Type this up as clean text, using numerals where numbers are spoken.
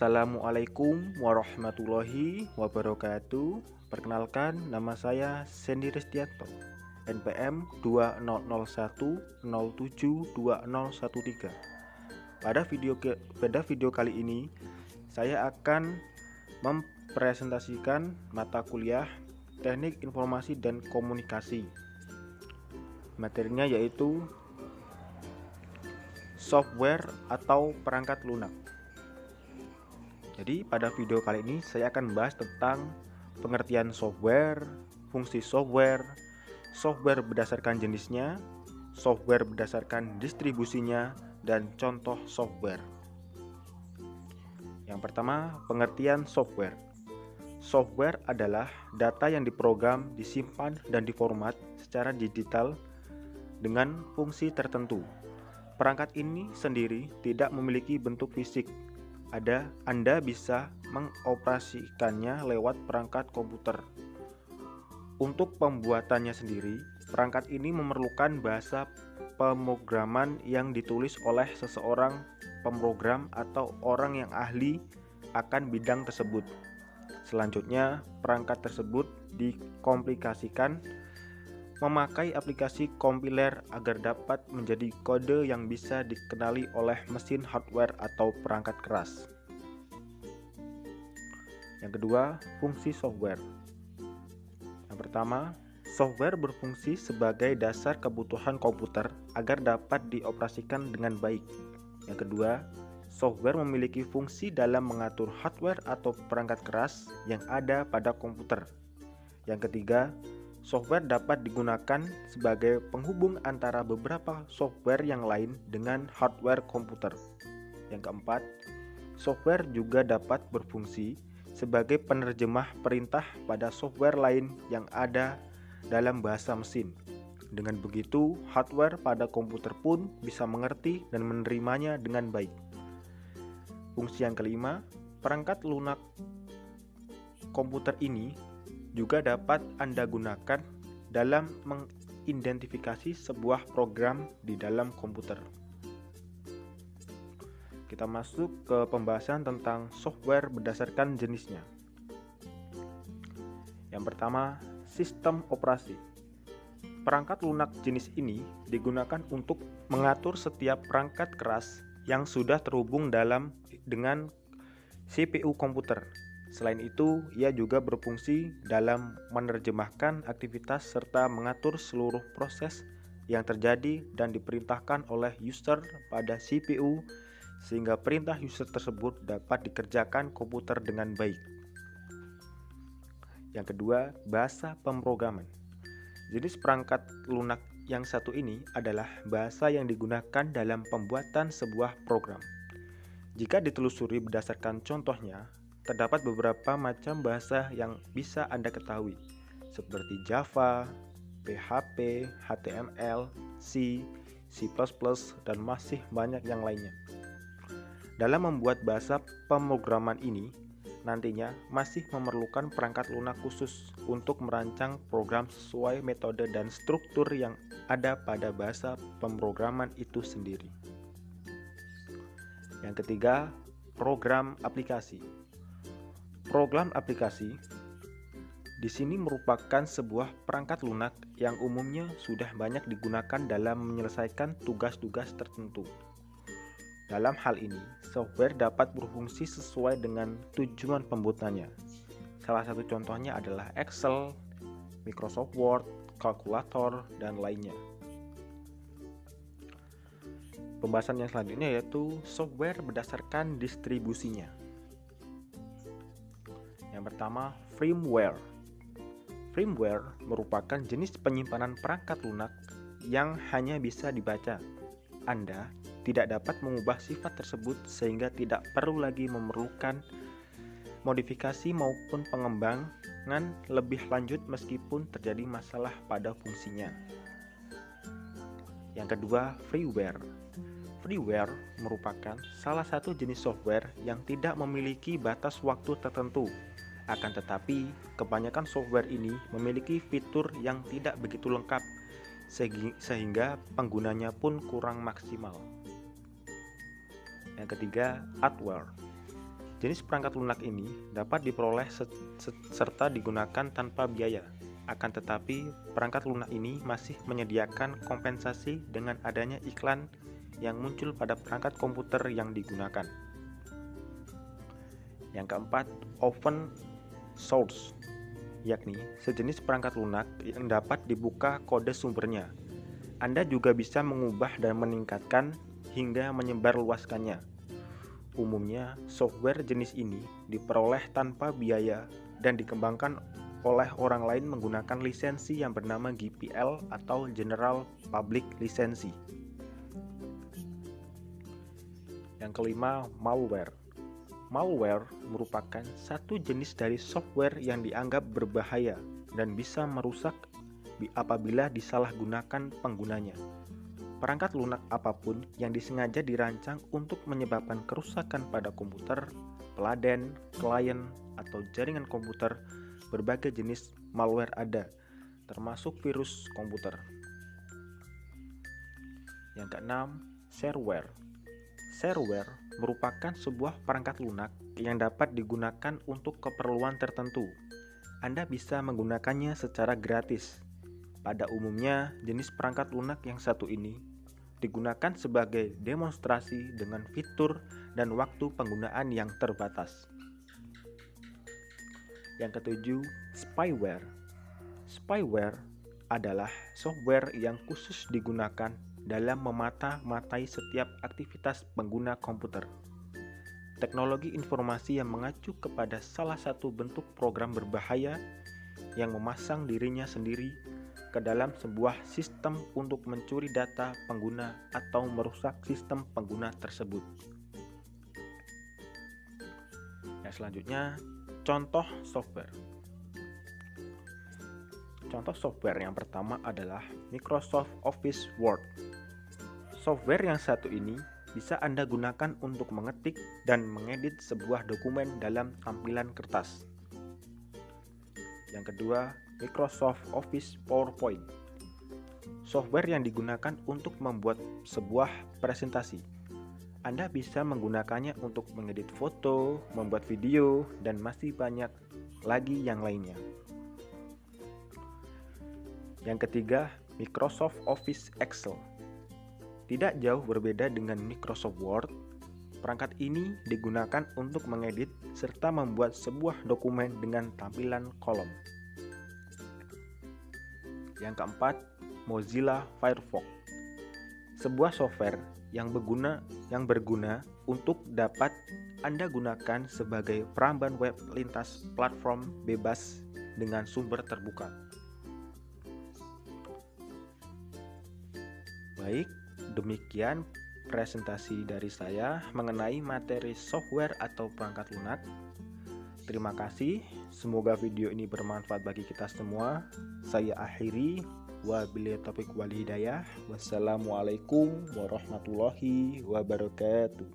Assalamualaikum warahmatullahi wabarakatuh. Perkenalkan, nama saya Sandy Restianto, NPM 2001072013. Pada video kali ini, saya akan mempresentasikan mata kuliah Teknik Informasi dan Komunikasi. Materinya yaitu software atau perangkat lunak. Jadi pada video kali ini saya akan membahas tentang pengertian software, fungsi software, software berdasarkan jenisnya, software berdasarkan distribusinya, dan contoh software. Yang pertama, pengertian software. Software adalah data yang diprogram, disimpan, dan diformat secara digital dengan fungsi tertentu. Perangkat ini sendiri tidak memiliki bentuk fisik. Anda bisa mengoperasikannya lewat perangkat komputer. Untuk pembuatannya sendiri, perangkat ini memerlukan bahasa pemrograman yang ditulis oleh seseorang pemrogram atau orang yang ahli akan bidang tersebut. Selanjutnya, perangkat tersebut dikomplikasikan memakai aplikasi kompiler agar dapat menjadi kode yang bisa dikenali oleh mesin hardware atau perangkat keras. Yang kedua, fungsi software. Yang pertama, software berfungsi sebagai dasar kebutuhan komputer agar dapat dioperasikan dengan baik. Yang kedua, software memiliki fungsi dalam mengatur hardware atau perangkat keras yang ada pada komputer. Yang ketiga, software dapat digunakan sebagai penghubung antara beberapa software yang lain dengan hardware komputer. Yang keempat, software juga dapat berfungsi sebagai penerjemah perintah pada software lain yang ada dalam bahasa mesin. Dengan begitu, hardware pada komputer pun bisa mengerti dan menerimanya dengan baik. Fungsi yang kelima, perangkat lunak komputer ini juga dapat Anda gunakan dalam mengidentifikasi sebuah program di dalam komputer. Kita masuk ke pembahasan tentang software berdasarkan jenisnya. Yang pertama, sistem operasi. Perangkat lunak jenis ini digunakan untuk mengatur setiap perangkat keras yang sudah terhubung dengan CPU komputer. Selain itu, ia juga berfungsi dalam menerjemahkan aktivitas serta mengatur seluruh proses yang terjadi dan diperintahkan oleh user pada CPU sehingga perintah user tersebut dapat dikerjakan komputer dengan baik. Yang kedua, bahasa pemrograman. Jenis perangkat lunak yang satu ini adalah bahasa yang digunakan dalam pembuatan sebuah program. Jika ditelusuri berdasarkan contohnya, terdapat beberapa macam bahasa yang bisa Anda ketahui, seperti Java, PHP, HTML, C, C++, dan masih banyak yang lainnya. Dalam membuat bahasa pemrograman ini, nantinya masih memerlukan perangkat lunak khusus untuk merancang program sesuai metode dan struktur yang ada pada bahasa pemrograman itu sendiri. Yang ketiga, program aplikasi. Program aplikasi di sini merupakan sebuah perangkat lunak yang umumnya sudah banyak digunakan dalam menyelesaikan tugas-tugas tertentu. Dalam hal ini, software dapat berfungsi sesuai dengan tujuan pembuatannya. Salah satu contohnya adalah Excel, Microsoft Word, kalkulator, dan lainnya. Pembahasan yang selanjutnya yaitu software berdasarkan distribusinya. Yang pertama, firmware. Firmware merupakan jenis penyimpanan perangkat lunak yang hanya bisa dibaca. Anda tidak dapat mengubah sifat tersebut sehingga tidak perlu lagi memerlukan modifikasi maupun pengembangan lebih lanjut meskipun terjadi masalah pada fungsinya. Yang kedua, freeware. Freeware merupakan salah satu jenis software yang tidak memiliki batas waktu tertentu. Akan tetapi, kebanyakan software ini memiliki fitur yang tidak begitu lengkap, sehingga penggunanya pun kurang maksimal. Yang ketiga, hardware. Jenis perangkat lunak ini dapat diperoleh serta digunakan tanpa biaya. Akan tetapi, perangkat lunak ini masih menyediakan kompensasi dengan adanya iklan yang muncul pada perangkat komputer yang digunakan. Yang keempat, open source, yakni sejenis perangkat lunak yang dapat dibuka kode sumbernya. Anda juga bisa mengubah dan meningkatkan hingga menyebarluaskannya. Umumnya, software jenis ini diperoleh tanpa biaya dan dikembangkan oleh orang lain menggunakan lisensi yang bernama GPL atau General Public Lisensi. Yang kelima, malware. Malware merupakan satu jenis dari software yang dianggap berbahaya dan bisa merusak apabila disalahgunakan penggunanya. Perangkat lunak apapun yang disengaja dirancang untuk menyebabkan kerusakan pada komputer, peladen, klien, atau jaringan komputer, berbagai jenis malware ada, termasuk virus komputer. Yang keenam, shareware. Shareware merupakan sebuah perangkat lunak yang dapat digunakan untuk keperluan tertentu. Anda bisa menggunakannya secara gratis. Pada umumnya, jenis perangkat lunak yang satu ini digunakan sebagai demonstrasi dengan fitur dan waktu penggunaan yang terbatas. Yang ketujuh, spyware. Spyware adalah software yang khusus digunakan dalam memata-matai setiap aktivitas pengguna komputer. Teknologi informasi yang mengacu kepada salah satu bentuk program berbahaya yang memasang dirinya sendiri ke dalam sebuah sistem untuk mencuri data pengguna atau merusak sistem pengguna tersebut. Yang selanjutnya, contoh software. Contoh software yang pertama adalah Microsoft Office Word. Software yang satu ini bisa Anda gunakan untuk mengetik dan mengedit sebuah dokumen dalam tampilan kertas. Yang kedua, Microsoft Office PowerPoint. Software yang digunakan untuk membuat sebuah presentasi. Anda bisa menggunakannya untuk mengedit foto, membuat video, dan masih banyak lagi yang lainnya. Yang ketiga, Microsoft Office Excel. Tidak jauh berbeda dengan Microsoft Word, perangkat ini digunakan untuk mengedit serta membuat sebuah dokumen dengan tampilan kolom. Yang keempat, Mozilla Firefox. Sebuah software yang berguna untuk dapat Anda gunakan sebagai peramban web lintas platform bebas dengan sumber terbuka. Baik, demikian presentasi dari saya mengenai materi software atau perangkat lunak. Terima kasih, semoga video ini bermanfaat bagi kita semua. Saya akhiri, wabillahi taufiq wal hidayah. Wassalamualaikum warahmatullahi wabarakatuh.